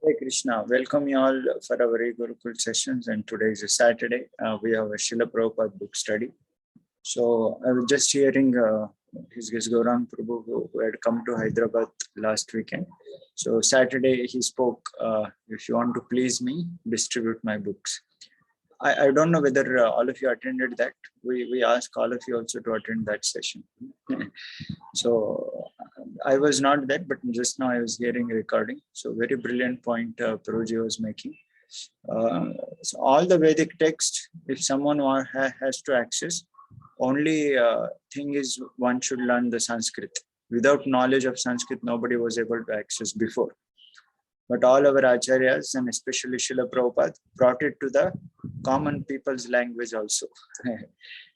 Hey Krishna, welcome you all for our Gurukula sessions, and today is a Saturday. We have a Śrīla Prabhupāda book study. So I was just hearing his Gaurang Prabhu who had come to Hyderabad last weekend. So Saturday he spoke, if you want to please me, distribute my books. I don't know whether all of you attended that. We asked all of you also to attend that session. So I was not there, but just now I was hearing a recording. So very brilliant point Prabhuji was making. So all the Vedic text, if someone has to access, only thing is one should learn the Sanskrit. Without knowledge of Sanskrit, nobody was able to access before. But all our acharyas and especially Śrīla Prabhupada brought it to the common people's language also.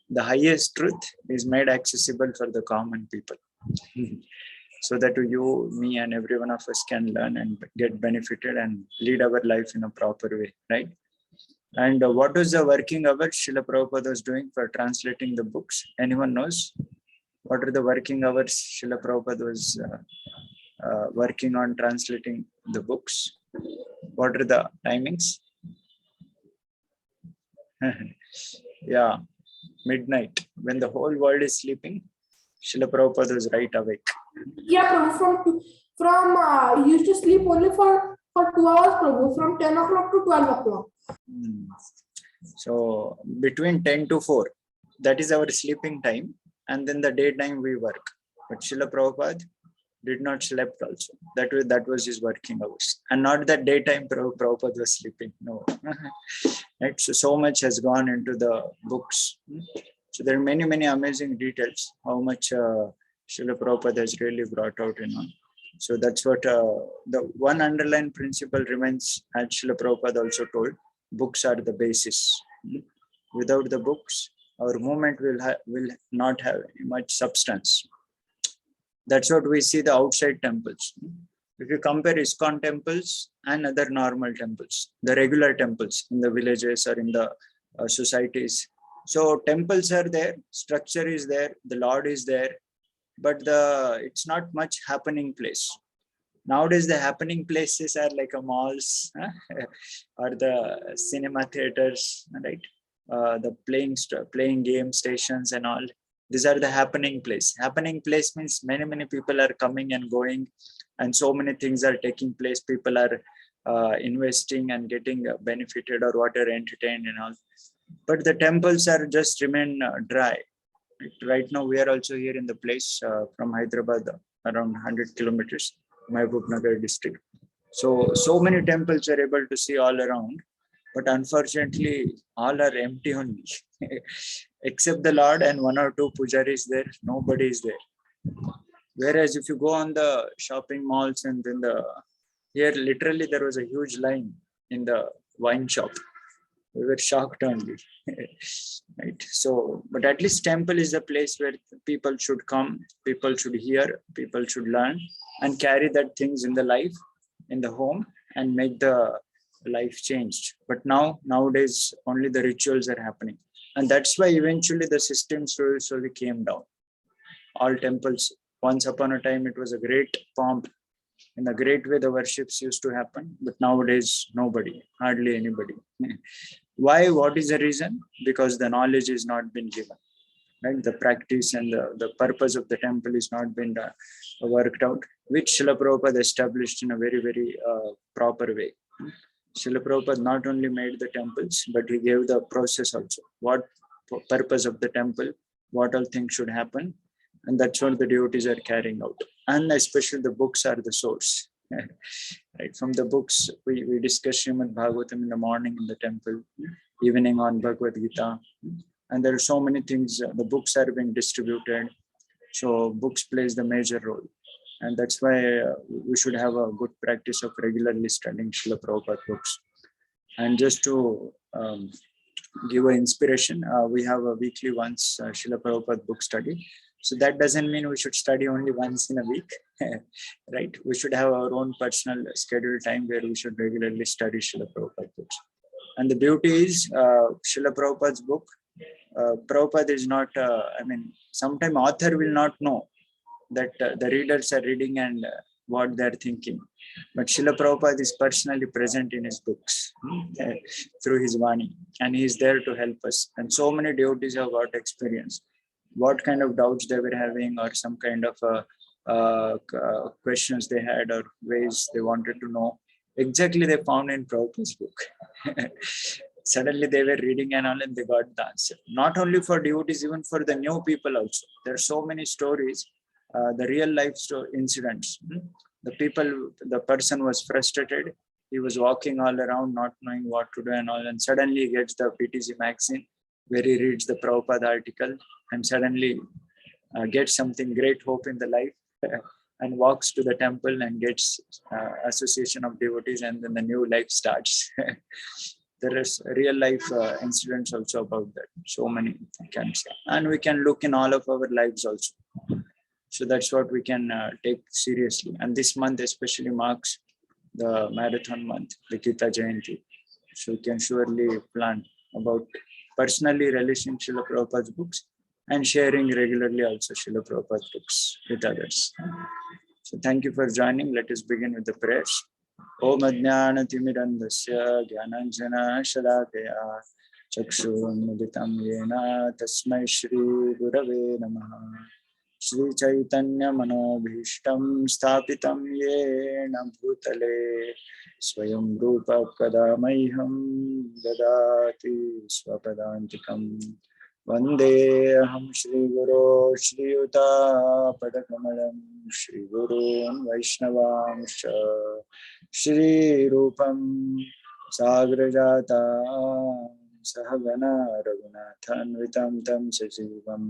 The highest truth is made accessible for the common people. So that you, me, and every one of us can learn and get benefited and lead our life in a proper way, right? And what was the working hours Śrīla Prabhupada was doing for translating the books? Anyone knows? What are the working hours Śrīla Prabhupada was working on translating the books? What are the timings? Yeah, midnight. When the whole world is sleeping, Śrīla Prabhupada was right awake. Yeah, Prabhu, from used to sleep only for 2 hours, Prabhu, from 10 o'clock to 12 o'clock. So between 10 to 4, that is our sleeping time, and then the daytime we work. But Śrīla Prabhupada did not sleep also. That was his working hours. And not that daytime Prabhupada was sleeping. No. Right? So much has gone into the books. So there are many amazing details, how much Śrīla Prabhupada has really brought out, So that's what the one underlying principle remains, as Śrīla Prabhupada also told, books are the basis. Without the books, our movement will not have much substance. That's what we see the outside temples. If you compare ISKCON temples and other normal temples, the regular temples in the villages or in the societies. So temples are there, structure is there, the Lord is there, but it's not much happening place. Nowadays, the happening places are like a malls or the cinema theaters, right? The playing game stations and all. These are the happening place. Happening place means many people are coming and going, and so many things are taking place. People are investing and getting benefited or whatever, entertained and all. But the temples are just remain dry. Right now, we are also here in the place from Hyderabad, around 100 kilometers, Mahbubnagar district. So many temples are able to see all around, but unfortunately, all are empty only. Except the Lord and one or two pujaris there, nobody is there. Whereas if you go on the shopping malls and then here literally there was a huge line in the wine shop. We were shocked only. Right? So, but at least temple is a place where people should come, people should hear, people should learn and carry that things in the life, in the home, and make the life changed. But nowadays only the rituals are happening. And that's why eventually the system slowly came down. All temples, once upon a time, it was a great pomp. In a great way, the worships used to happen. But nowadays, nobody, hardly anybody. Why? What is the reason? Because the knowledge is not been given. Right? The practice and the purpose of the temple is not been worked out, which Śrīla Prabhupada established in a very proper way. Śrīla Prabhupada not only made the temples, but he gave the process also. What purpose of the temple, what all things should happen, and that's what the devotees are carrying out. And especially the books are the source. Right? From the books, we discuss Srimad Bhagavatam in the morning in the temple, evening on Bhagavad Gita, and there are so many things. The books are being distributed, so books plays the major role. And that's why we should have a good practice of regularly studying Śrīla Prabhupada books. And just to give an inspiration, we have a weekly once Śrīla Prabhupada book study. So that doesn't mean we should study only once in a week, right? We should have our own personal scheduled time where we should regularly study Śrīla Prabhupada books. And the beauty is Śrīla Prabhupada's book, Prabhupada is not, sometimes author will not know that the readers are reading and what they're thinking. But Srila Prabhupada is personally present in his books through his Vani, and he is there to help us. And so many devotees have got experience. What kind of doubts they were having, or some kind of questions they had, or ways they wanted to know, exactly they found in Prabhupada's book. Suddenly they were reading and all, and they got the answer. Not only for devotees, even for the new people also. There are so many stories, the real life incidents. The person was frustrated. He was walking all around, not knowing what to do and all, and suddenly he gets the PTC magazine, where he reads the Prabhupada article, and suddenly gets something great hope in the life, and walks to the temple and gets association of devotees, and then the new life starts. There is real life incidents also about that. So many, I can say. And we can look in all of our lives also. So that's what we can take seriously. And this month especially marks the marathon month, the Gita Jayanti. So we can surely plan about personally releasing Srila Prabhupada's books and sharing regularly also Srila Prabhupada's books with others. So thank you for joining. Let us begin with the prayers. Om Ajnanatimirandasya Jnananjana Shalakaya Chakshurunmilitam Yena Tasmai Shri Gurave Namaha. Shri Chaitanya Manobhishtam Sthapitam Yena Bhutale Swayam Rupa Kadamaiham Dadati Swapadantikam Vande Aham Shri Guru Shri Yuta Padakamalam Shri Gurun Vaishnavamsha Shri Rupam Sagrajata Sahagana Raghunathan Vitam Tam Sajivam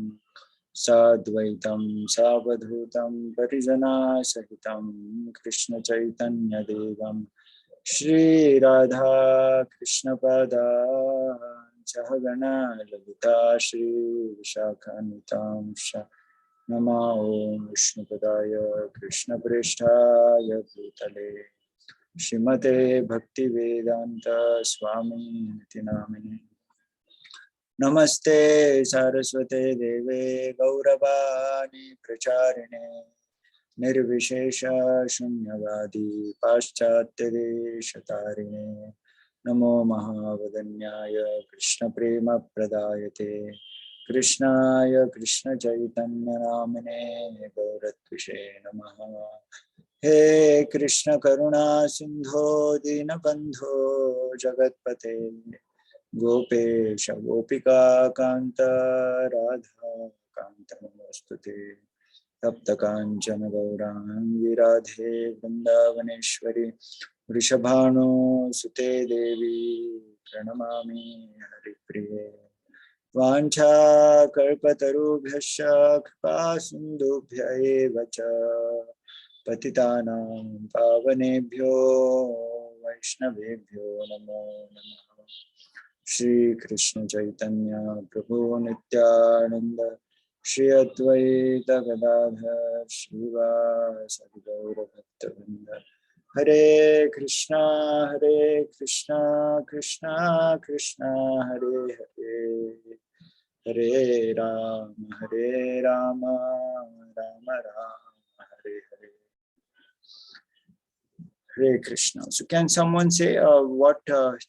Sadvaitam Savadhutam Parijana Sahitam Krishna Chaitanya Devam Shri Radha Krishna Pada Sahagana Lalita Shri Vishakanitam Nama Om Vishnu Padaya Krishna Prishtaya Bhutale Shrimate Bhakti Vedanta Swami Nitinamini Namaste Saraswate Deve Gauravani Pracharine Nirvishesha Shunyavadi Paschatya Shatarine Namo Mahavadanyaya Krishna Prema Pradayate Krishnaya Krishna Chaitanya Namine Gauratvishe Namaha. He Krishna Karuna Sindho Dinabandho Jagatpate Gopesha Gopika Kanta Radha Kanta Namostute Tapta Kanchana Gaurangi Radhe Vrindavaneshwari Vrishabhano Sute Devi Pranamami Haripriye Vancha Kalpatarubhyasya Kripa Sindhubhya eva cha Patitanam Pavanebhyo Vaishnavebhyo Namo Namaha. Shri Krishna Chaitanya Prabhu Nityananda Shri Advaita Gadadhar Shiva Sadigaura Bhaktavrinda. Hare Krishna Krishna Krishna Hare Hare Hare Rama Rama Rama Hare Hare. Hare Krishna. So can someone say what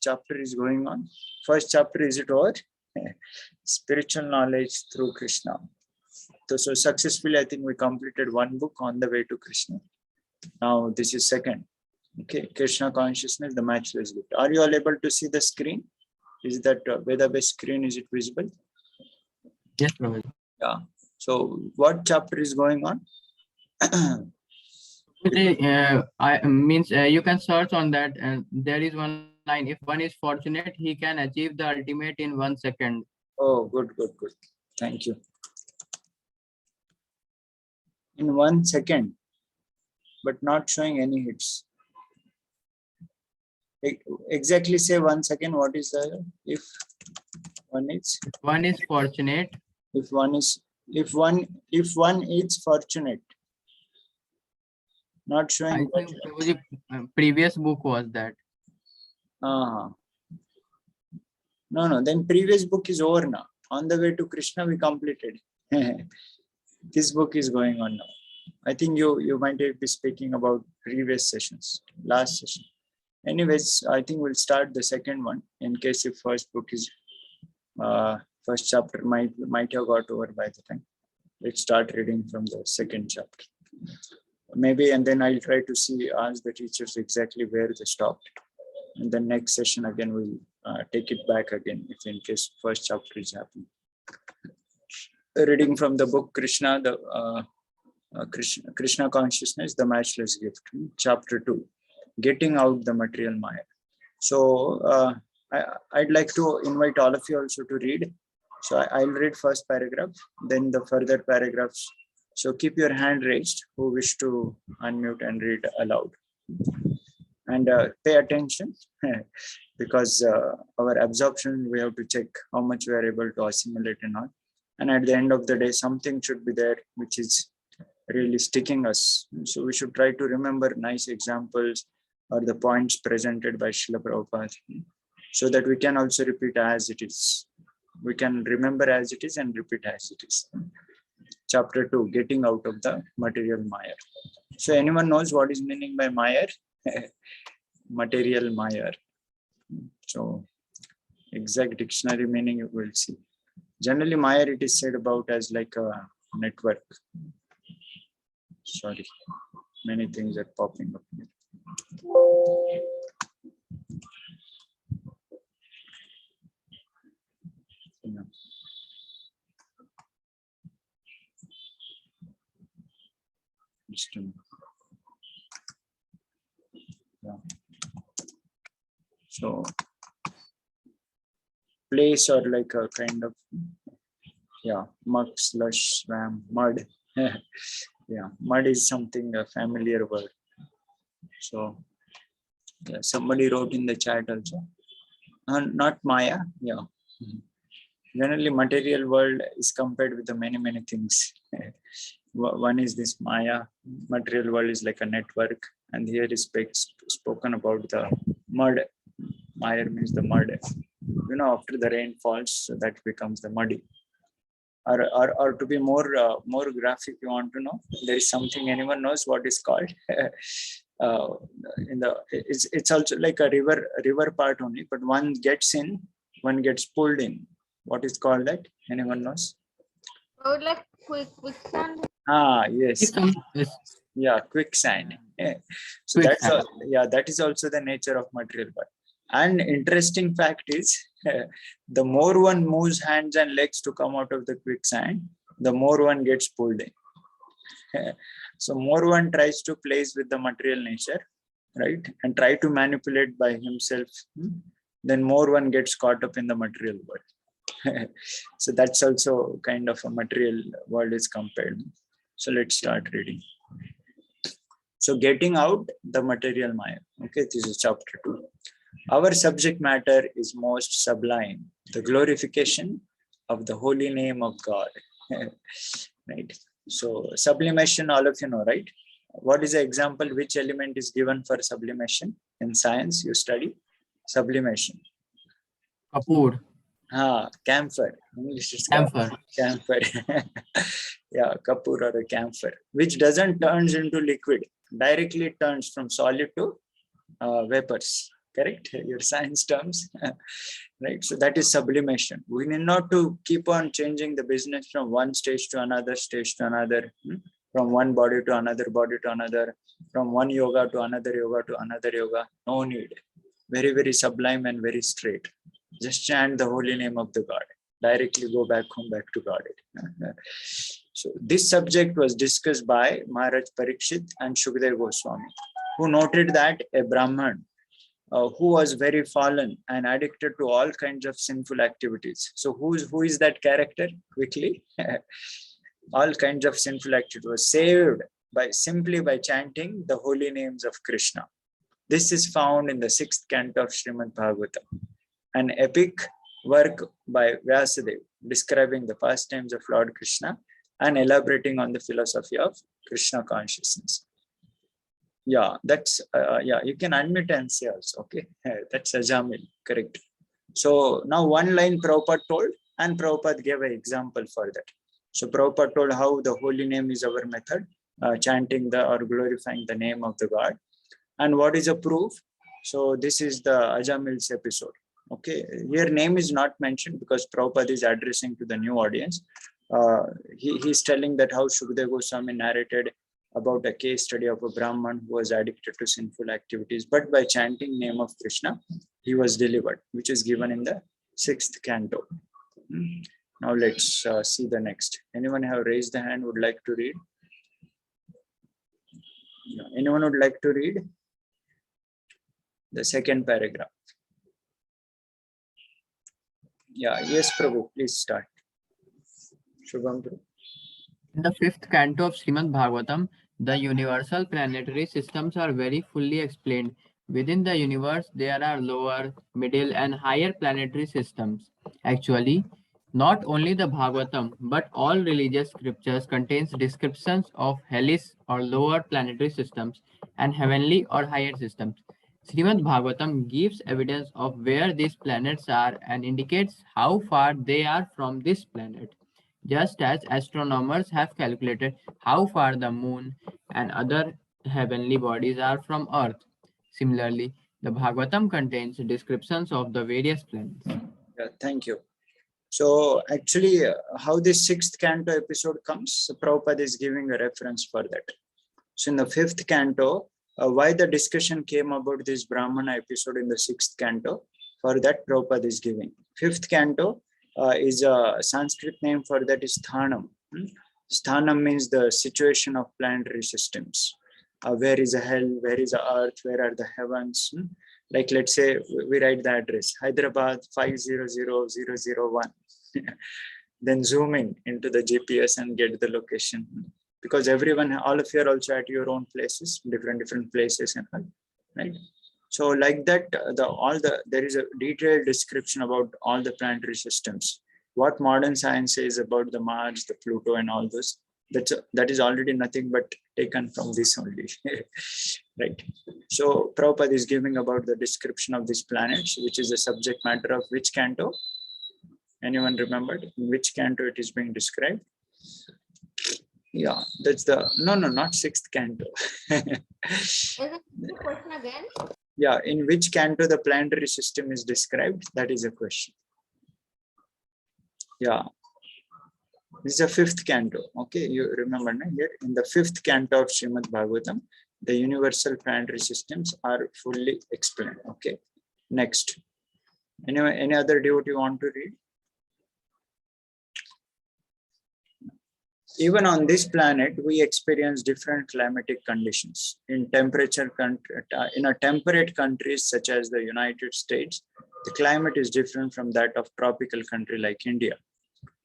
chapter is going on? First chapter, is it over? Spiritual knowledge through Krishna. So successfully, I think we completed one book, On the Way to Krishna. Now this is second. Okay, Krishna Consciousness, the matchless gift. Are you all able to see the screen? Is that Veda-based screen, is it visible? Yes, Prabhupada. Yeah. So what chapter is going on? You can search on that, and there is one line: if one is fortunate, he can achieve the ultimate in 1 second. Oh, good. Thank you. In 1 second, but not showing any hits. Exactly say 1 second. What is the if one is? If one is fortunate. If one is fortunate. Not showing. I think the previous book was that. No. Then previous book is over now. On the Way to Krishna, we completed. This book is going on now. I think you might be speaking about previous sessions, last session. Anyways, I think we'll start the second one in case if first book is first chapter might have got over by the time. Let's start reading from the second chapter. Maybe, and then I'll try to ask the teachers exactly where they stopped. And the next session again, we'll take it back again if in case first chapter is happening. Reading from the book Krishna, Krishna Consciousness, the Matchless Gift, chapter 2, Getting Out the Material Maya. So I'd like to invite all of you also to read. So I'll read first paragraph, then the further paragraphs. So keep your hand raised who wish to unmute and read aloud. And pay attention because our absorption, we have to check how much we are able to assimilate and not. And at the end of the day, something should be there which is really sticking us. So we should try to remember nice examples or the points presented by Srila Prabhupada so that we can also repeat as it is. We can remember as it is and repeat as it is. Chapter 2, Getting Out of the Material Maya. So anyone knows what is meaning by Maya? Material Maya. So exact dictionary meaning you will see. Generally, Maya it is said about as like a network. Sorry, many things are popping up here. Yeah. Yeah. So place or like a kind of muck, slush, swam, mud. Yeah, mud is something a familiar word. So yeah, somebody wrote in the chat also. Not Maya. Yeah. Generally, material world is compared with the many things. One is this Maya. Material world is like a network, and here is spoken about the mud. Maya means the mud. You know, after the rain falls, so that becomes the muddy. Or to be more graphic, you want to know, there is something anyone knows what is called. It's also like a river part only, but one gets in, one gets pulled in. What is called that? Anyone knows? Oh, like quicksand. Yes. Yeah, quicksand. Yeah. So Quicksand. that is also the nature of material world. And interesting fact is, the more one moves hands and legs to come out of the quicksand, the more one gets pulled in. So more one tries to place with the material nature, right, and try to manipulate by himself, then more one gets caught up in the material world. So that's also kind of a material world is compared. So let's start reading. So getting out the material Maya. Okay, this is chapter 2. Our subject matter is most sublime, the glorification of the holy name of God. Right. So sublimation, all of you know, right? What is the example? Which element is given for sublimation in science? You study sublimation. Kapoor. Camphor. English is Camphor. Camphor. Yeah, kapoor or a camphor, which doesn't turns into liquid. Directly turns from solid to vapors. Correct? Your science terms. Right. So that is sublimation. We need not to keep on changing the business from one stage to another stage to another, from one body to another body to another, from one yoga to another yoga to another yoga. No need. Very sublime and very straight. Just chant the holy name of the God. Directly go back home, back to God. So this subject was discussed by Maharaj Parikshit and Shukdev Goswami, who noted that a Brahman who was very fallen and addicted to all kinds of sinful activities. So who is that character? Quickly. All kinds of sinful activity was saved simply by chanting the holy names of Krishna. This is found in the 6th canto of Srimad Bhagavatam, an epic work by Vyasadeva describing the pastimes of Lord Krishna and elaborating on the philosophy of Krishna consciousness. Yeah, that's you can unmute and say also. Okay, that's Ajamil, correct. So now one line Prabhupada told, and Prabhupada gave an example for that. So Prabhupada told how the holy name is our method, chanting the or glorifying the name of the God. And what is a proof? So this is the Ajamil's episode. Okay, here name is not mentioned because Prabhupada is addressing to the new audience. He's telling that how Shukadeva Goswami narrated about a case study of a Brahman who was addicted to sinful activities, but by chanting name of Krishna, he was delivered, which is given in the 6th canto. Now let's see the next. Anyone have raised the hand would like to read? Yeah. Anyone would like to read the 2nd paragraph? Yeah, yes, Prabhu, please start. Shubham Prabhu. In the 5th canto of Srimad Bhagavatam, the universal planetary systems are very fully explained. Within the universe, there are lower, middle, and higher planetary systems. Actually, not only the Bhagavatam, but all religious scriptures contains descriptions of hellish or lower planetary systems and heavenly or higher systems. Srimad Bhagavatam gives evidence of where these planets are and indicates how far they are from this planet. Just as astronomers have calculated how far the moon and other heavenly bodies are from Earth. Similarly, the Bhagavatam contains descriptions of the various planets. Yeah, thank you. So actually, how this 6th canto episode comes, Prabhupada is giving a reference for that. So in the 5th canto, why the discussion came about this Brahmana episode in the 6th canto, for that Prabhupada is giving. 5th canto is a Sanskrit name for that is Sthanam. Sthanam means the situation of planetary systems. Where is a hell, where is a earth, where are the heavens? Like let's say we write the address, Hyderabad 500001. Then zoom in into the GPS and get the location. Because everyone, all of you are also at your own places, different places and all, right? So like that, there is a detailed description about all the planetary systems. What modern science says about the Mars, the Pluto, and all those, that is already nothing but taken from this only, right? So Prabhupada is giving about the description of these planets, which is the subject matter of which canto? Anyone remembered? In which canto it is being described? Yeah, that's the not 6th canto. Is it the question again? Yeah, in which canto the planetary system is described? That is a question. Yeah, this is a 5th canto. Okay, you remember here in the 5th canto of Srimad Bhagavatam, the universal planetary systems are fully explained. Okay, next. Anyway, any other devotee want to read? Even on this planet, we experience different climatic conditions. In a temperate countries such as the United States, the climate is different from that of tropical country like India.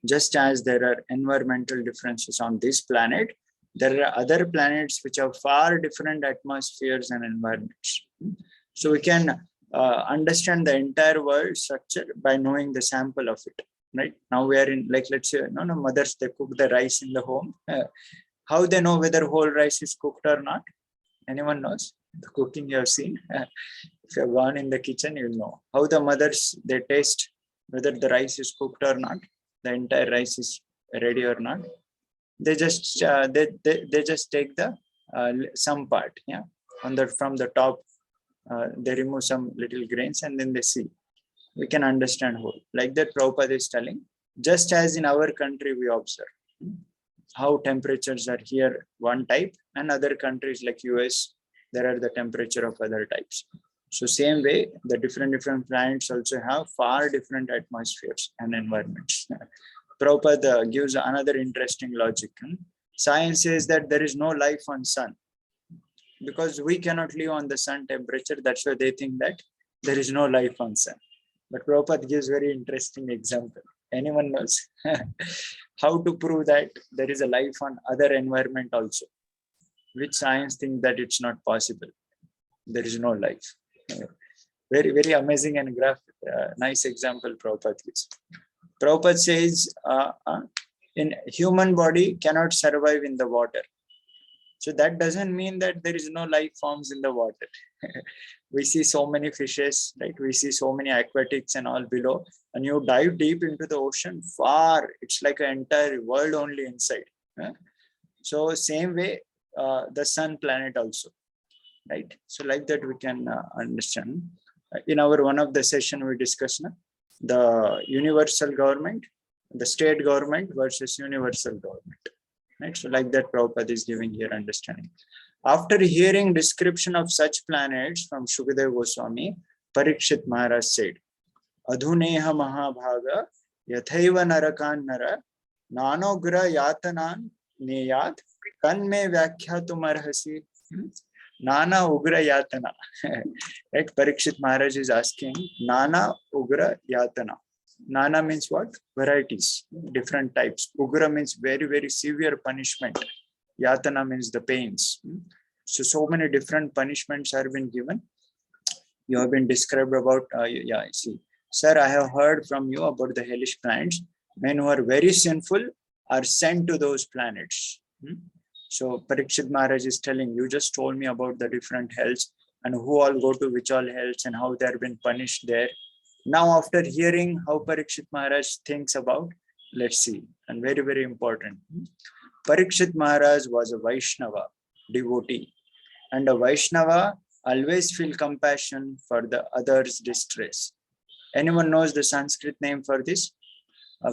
Just as there are environmental differences on this planet, there are other planets which have far different atmospheres and environments. So we can understand the entire world structure by knowing the sample of it. Right now we are in, like, let's say, mothers, they cook the rice in the home. How they know whether whole rice is cooked or not? Anyone knows? The cooking you have seen. If you have gone in the kitchen, you'll know. How the mothers, they taste whether the rice is cooked or not, the entire rice is ready or not. They just they just take the some part, yeah, from the top. They remove some little grains and then they see. We can understand whole. Like that, Prabhupada is telling, just as in our country we observe how temperatures are here one type, and other countries like US, there are the temperature of other types. So same way, the different planets also have far different atmospheres and environments. Prabhupada gives another interesting logic. Science says that there is no life on sun because we cannot live on the sun temperature. That's why they think that there is no life on sun. But Prabhupada gives very interesting example. Anyone knows how to prove that there is a life on other environment also? Which science thinks that it's not possible? There is no life. Very, very amazing and nice example Prabhupada gives. Prabhupada says in human body cannot survive in the water. So that doesn't mean that there is no life forms in the water. We see so many fishes, right? We see so many aquatics and all below. And you dive deep into the ocean, far, it's like an entire world only inside. So same way, the sun planet also, right? So like that we can understand. In our one of the session we discussed the universal government, the state government versus universal government, right? So like that Prabhupada is giving here understanding. After hearing description of such planets from Shukadeva Goswami, Parikshit Maharaj said, Adhuneha Mahabhaga Yathaiva Narakan Nara Nanogra Yatanan Neyat Tanme Vyakhyatu Marhasi. Nana Ugra Yatana. Right? Parikshit Maharaj is asking Nana Ugra Yatana. Nana means what? Varieties, different types. Ugra means very, very severe punishment. Yatana means the pains. So many different punishments have been given. You have been described about, yeah, I see. Sir, I have heard from you about the hellish planets. Men who are very sinful are sent to those planets. So Parikshit Maharaj is telling, you just told me about the different hells and who all go to which all hells and how they have been punished there. Now, after hearing how Parikshit Maharaj thinks about, let's see, and very, very important. Parikshit Maharaj was a Vaishnava, devotee, and a Vaishnava always feel compassion for the other's distress. Anyone knows the Sanskrit name for this?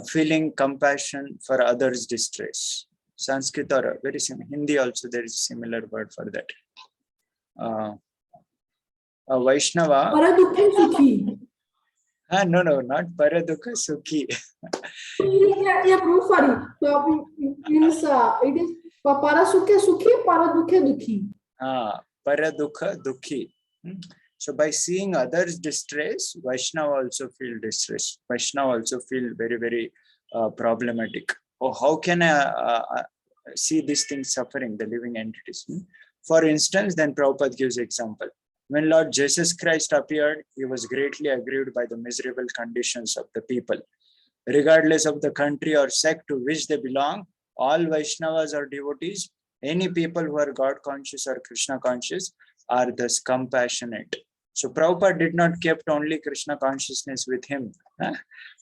Feeling compassion for others' distress. Sanskrit or very similar. Hindi also there is a similar word for that. A Vaishnava. Paradukhi Sukhi. No, not Paradukha Sukhi. Yeah, bro, sorry. It is Parasukhe Sukhi, Paradukhe Dukhi. Paradukha Dukhi. So by seeing others' distress, Vaishnava also feel distress. Vaishnava also feel very, very problematic. Oh, how can I see these things suffering, the living entities? For instance, then Prabhupada gives example. When Lord Jesus Christ appeared, he was greatly aggrieved by the miserable conditions of the people. Regardless of the country or sect to which they belong, all Vaishnavas or devotees, any people who are God conscious or Krishna conscious are thus compassionate. So Prabhupada did not kept only Krishna consciousness with him,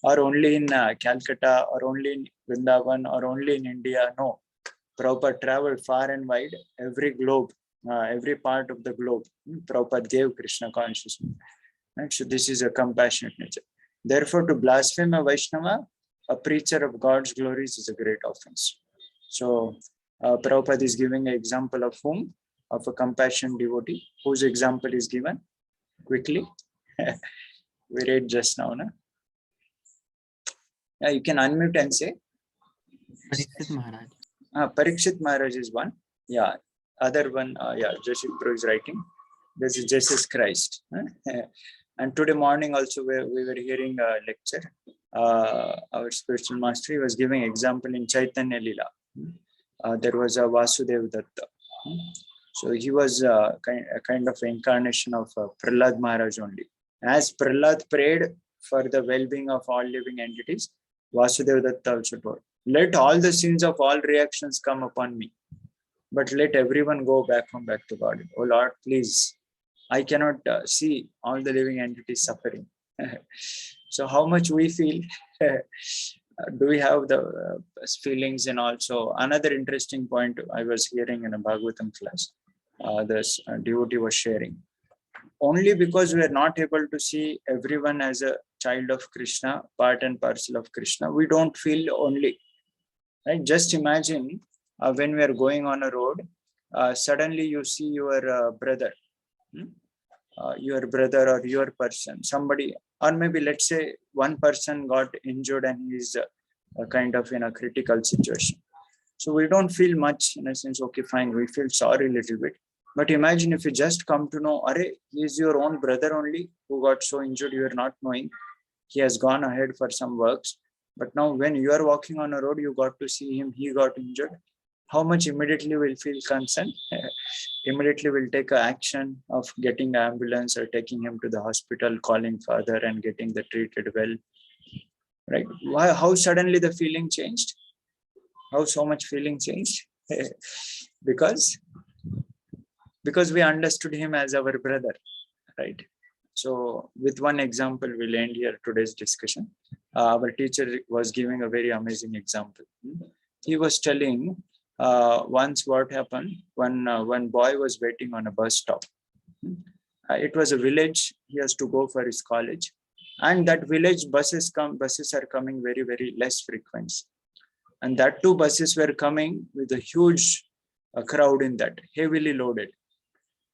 or only in Calcutta, or only in Vrindavan, or only in India. No, Prabhupada traveled far and wide, every globe, every part of the globe. Prabhupada gave Krishna consciousness. Right? So this is a compassionate nature. Therefore, to blaspheme a Vaishnava, a preacher of God's glories, is a great offense. So Prabhupada is giving an example of whom? Of a compassionate devotee. Whose example is given? Quickly. We read just now. Na? Yeah, you can unmute and say. Parikshit Maharaj. Parikshit Maharaj is one. Yeah. Other one, yeah, Jashik Pro is writing. This is Jesus Christ. And today morning also we were hearing a lecture. Our spiritual master was giving example in Chaitanya Lila. There was a Vasudeva Datta. So he was a kind of incarnation of Prahlad Maharaj only. As Prahlad prayed for the well-being of all living entities, Vasudeva Datta also told, let all the sins of all reactions come upon me, but let everyone go back to God. Oh Lord, please, I cannot see all the living entities suffering. So how much we feel, do we have the feelings? And also another interesting point I was hearing in a Bhagavatam class, this devotee was sharing. Only because we are not able to see everyone as a child of Krishna, part and parcel of Krishna, we don't feel only. Right? Just imagine when we are going on a road, suddenly you see your brother or your person, somebody, or maybe let's say one person got injured and he is kind of in a critical situation. So we don't feel much, in a sense, okay, fine, we feel sorry a little bit. But imagine if you just come to know, he is your own brother only who got so injured, you are not knowing. He has gone ahead for some works. But now when you are walking on a road, you got to see him, he got injured. How much immediately will feel concern? Immediately will take action of getting the ambulance or taking him to the hospital, calling father and getting the treated well. Right? Why? How suddenly the feeling changed? How so much feeling changed? Because we understood him as our brother, right? So with one example, we'll end here today's discussion. Our teacher was giving a very amazing example. He was telling, Once what happened, one boy was waiting on a bus stop. It was a village. He has to go for his college, and that village buses are coming very, very less frequency. And that two buses were coming with a huge crowd in that, heavily loaded.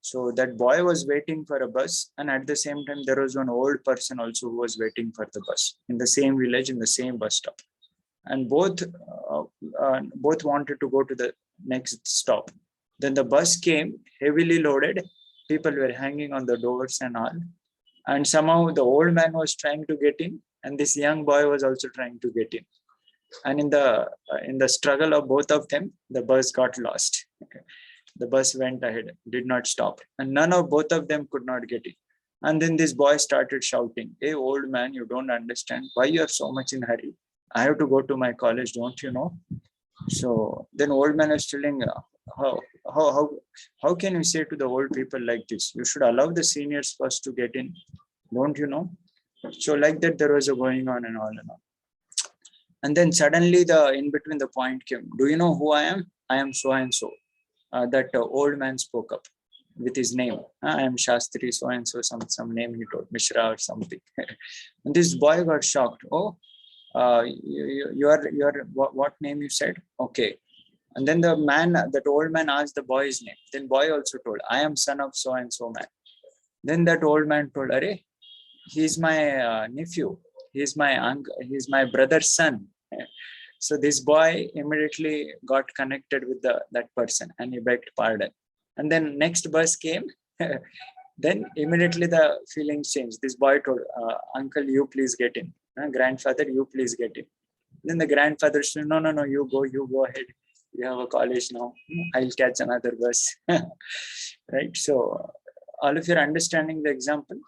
So that boy was waiting for a bus, and at the same time there was one old person also who was waiting for the bus in the same village, in the same bus stop. And both wanted to go to the next stop. Then the bus came heavily loaded. People were hanging on the doors and all. And somehow the old man was trying to get in, and this young boy was also trying to get in. And in the struggle of both of them, the bus got lost. The bus went ahead, did not stop, and none of both of them could not get in. And then this boy started shouting, "Hey, old man, you don't understand. Why you are so much in hurry? I have to go to my college, don't you know?" So then old man is telling, how can you say to the old people like this? You should allow the seniors first to get in, don't you know? So like that, there was a going on and all and all. And then suddenly in between the point came, "Do you know who I am? I am so and so." That old man spoke up with his name. "I am Shastri so and so," some name he told, Mishra or something. And this boy got shocked. "Oh, you are what name you said?" "Okay." And then that old man asked the boy's name. Then boy also told, "I am son of so and so man." Then that old man told, "Arey, he's my nephew. He's my uncle. He's my brother's son." So this boy immediately got connected with that person, and he begged pardon. And then next bus came. Then immediately the feelings changed. This boy told, "Uncle, you please get in. Grandfather, you please get in." Then the grandfather said, "No, you go ahead. You have a college now. I'll catch another bus." Right? So all of you are understanding the example,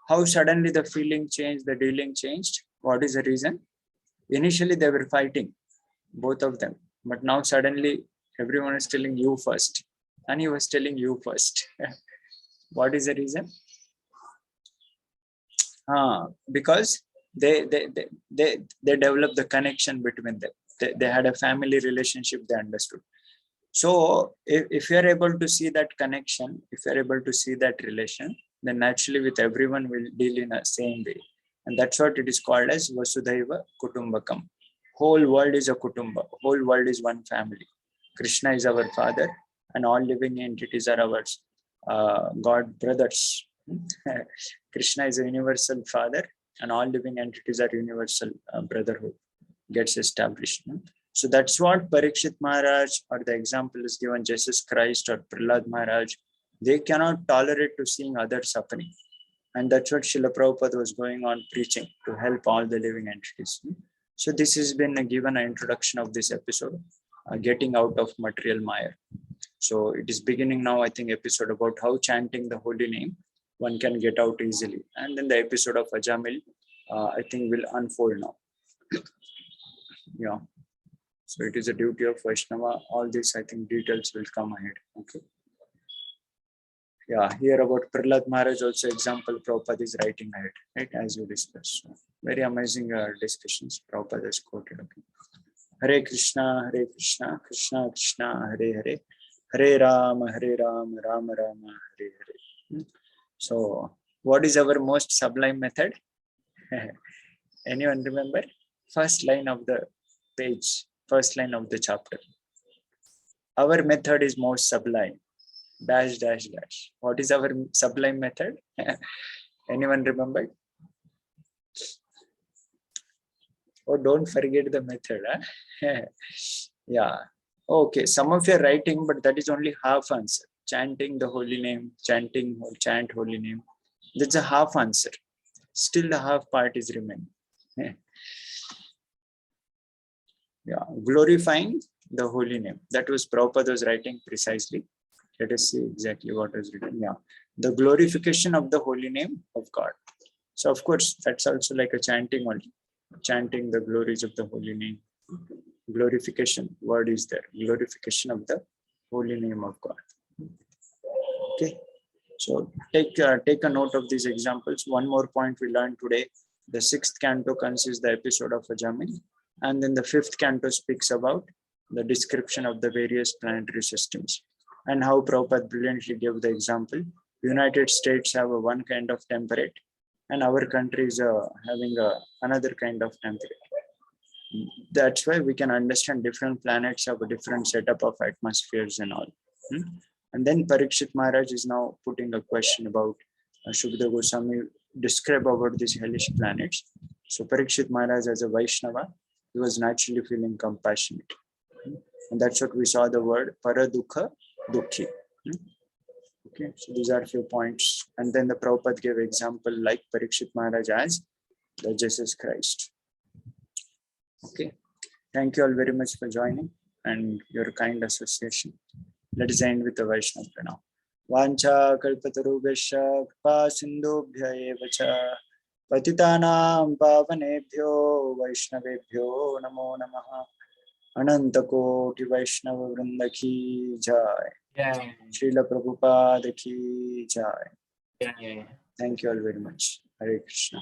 how suddenly the feeling changed, the dealing changed. What is the reason? Initially they were fighting, both of them, but now suddenly everyone is telling you first, and he was telling you first. What is the reason? Because they developed the connection between them. They had a family relationship, they understood. So if you are able to see that connection, if you are able to see that relation, then naturally with everyone will deal in a same way. And that's what it is called as Vasudhaiva Kutumbakam. Whole world is a kutumba. Whole world is one family. Krishna is our father, and all living entities are our God brothers. Krishna is a universal father, and all living entities are universal brotherhood. Gets established. So that's what Parikshit Maharaj, or the example is given, Jesus Christ or Prahlad Maharaj, they cannot tolerate to seeing others suffering. And that's what Srila Prabhupada was going on preaching, to help all the living entities. So this has been given an introduction of this episode, getting out of material Maya. So it is beginning now, I think, episode about how chanting the holy name one can get out easily. And then the episode of Ajamil, I think, will unfold now. Yeah. So it is a duty of Vaishnava. All this, I think, details will come ahead. Okay. Yeah, here about Prahlad Maharaj also example Prabhupada is writing ahead, right, as we discussed. So very amazing discussions Prabhupada has quoted. Okay. Hare Krishna, Krishna Krishna, Hare Hare, Hare Rama, Rama Rama, Hare Hare. So what is our most sublime method? Anyone remember? First line of the page, first line of the chapter. Our method is most sublime. Dash, dash, dash. What is our sublime method? Anyone remember? Oh, don't forget the method. Huh? Yeah. Okay. Some of you are writing, but that is only half answer. Chanting the holy name, chant holy name. That's a half answer. Still the half part is remaining. Yeah. Glorifying the holy name. That was Prabhupada was writing precisely. Let us see exactly what is written. Yeah, the glorification of the holy name of God. So of course, that's also like a chanting only. Chanting the glories of the holy name. Glorification word is there. Glorification of the holy name of God. Okay. So take a note of these examples. One more point we learned today. The 6th canto consists the episode of Ajamil. And then the 5th canto speaks about the description of the various planetary systems, and how Prabhupada brilliantly gave the example. United States have a one kind of temperate, and our country is having another kind of temperate. That's why we can understand different planets have a different setup of atmospheres and all. And then Parikshit Maharaj is now putting a question about Shukdev Goswami describe about these hellish planets. So Parikshit Maharaj, as a Vaishnava, he was naturally feeling compassionate. And that's what we saw the word Paradukha Dukhi. Okay, so these are a few points. And then the Prabhupada gave example like Parikshit Maharaj as the Jesus Christ. Okay, thank you all very much for joining and your kind association. Let us end with the Vaishnava Pranam. Vancha kalpatarubhesha kripa sindhubhya eva cha patitanam pavanebhyo vaishnavebhyo namo namaha. Ananta Koti Vaishnava Vrinda ki jai. Śrīla Prabhupāda ki jai. Thank you all very much. Hare Krishna.